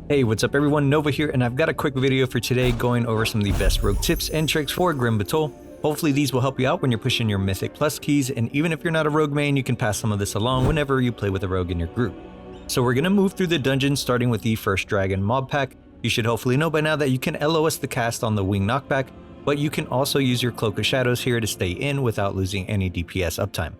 Hey, what's up everyone, Nova here, and I've got a quick video for today going over some of the best rogue tips and tricks for Grim Batol. Hopefully these will help you out when you're pushing your Mythic Plus keys, and even if you're not a rogue main, you can pass some of this along whenever you play with a rogue in your group. So we're going to move through the dungeon starting with the first dragon mob pack. You should hopefully know by now that you can LOS the cast on the wing knockback, but you can also use your Cloak of Shadows here to stay in without losing any DPS uptime.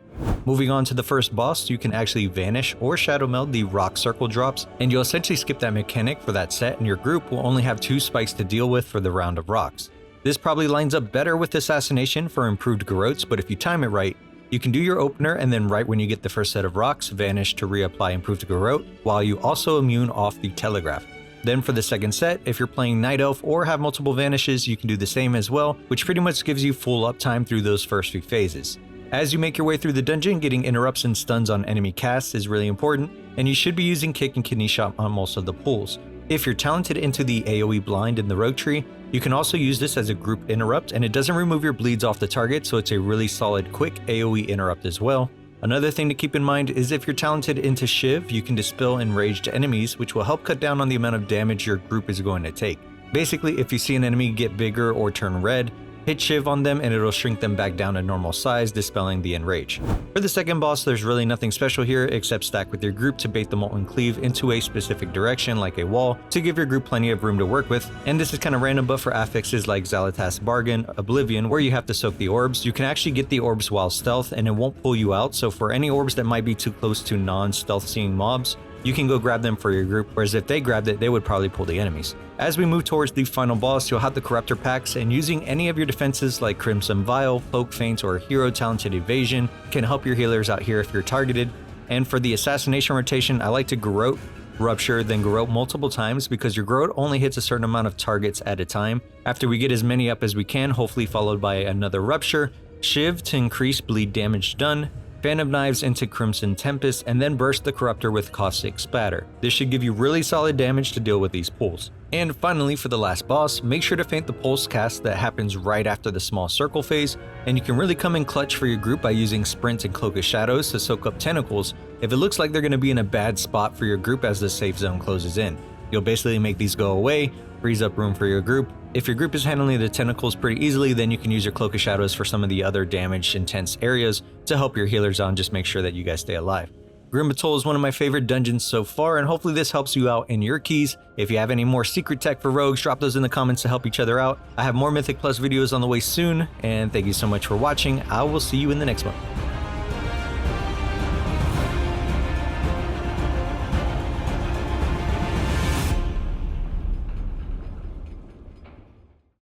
Moving on to the first boss, you can actually vanish or shadow meld the rock circle drops, and you'll essentially skip that mechanic for that set, and your group will only have 2 spikes to deal with for the round of rocks. This probably lines up better with Assassination for improved garrotes, but if you time it right, you can do your opener and then right when you get the first set of rocks, vanish to reapply improved garrote, while you also immune off the telegraph. Then for the second set, if you're playing Night Elf or have multiple vanishes, you can do the same as well, which pretty much gives you full uptime through those first few phases. As you make your way through the dungeon, getting interrupts and stuns on enemy casts is really important, and you should be using Kick and Kidney Shot on most of the pulls. If you're talented into the AoE blind in the rogue tree, you can also use this as a group interrupt, and it doesn't remove your bleeds off the target, so it's a really solid quick AoE interrupt as well. Another thing to keep in mind is if you're talented into Shiv, you can dispel enraged enemies, which will help cut down on the amount of damage your group is going to take. Basically, if you see an enemy get bigger or turn red, hit Shiv on them and it'll shrink them back down to normal size, dispelling the enrage. For the second boss, there's really nothing special here except stack with your group to bait the Molten Cleave into a specific direction like a wall to give your group plenty of room to work with, and this is kind of random, but for affixes like Xal'atath's Bargain, Oblivion, where you have to soak the orbs, you can actually get the orbs while stealth and it won't pull you out, so for any orbs that might be too close to non-stealth seeing mobs, you can go grab them for your group, whereas if they grabbed it, they would probably pull the enemies. As we move towards the final boss, you'll have the Corruptor packs, and using any of your defenses like Crimson Vial, Cloak Feint, or Hero Talented Evasion can help your healers out here if you're targeted. And for the Assassination rotation, I like to Garrote, Rupture, then Garrote multiple times because your Garrote only hits a certain amount of targets at a time. After we get as many up as we can, hopefully followed by another Rupture, Shiv to increase bleed damage done, Phantom Knives into Crimson Tempest, and then burst the Corruptor with Caustic Spatter. This should give you really solid damage to deal with these pulls. And finally, for the last boss, make sure to feint the pulse cast that happens right after the small circle phase, and you can really come in clutch for your group by using Sprint and Cloak of Shadows to soak up tentacles if it looks like they're going to be in a bad spot for your group as the safe zone closes in. You'll basically make these go away, frees up room for your group. If your group is handling the tentacles pretty easily, then you can use your Cloak of Shadows for some of the other damaged intense areas to help your healers on, just make sure that you guys stay alive. Grim Batol is one of my favorite dungeons so far, and hopefully this helps you out in your keys. If you have any more secret tech for rogues, drop those in the comments to help each other out. I have more Mythic Plus videos on the way soon, and thank you so much for watching. I will see you in the next one.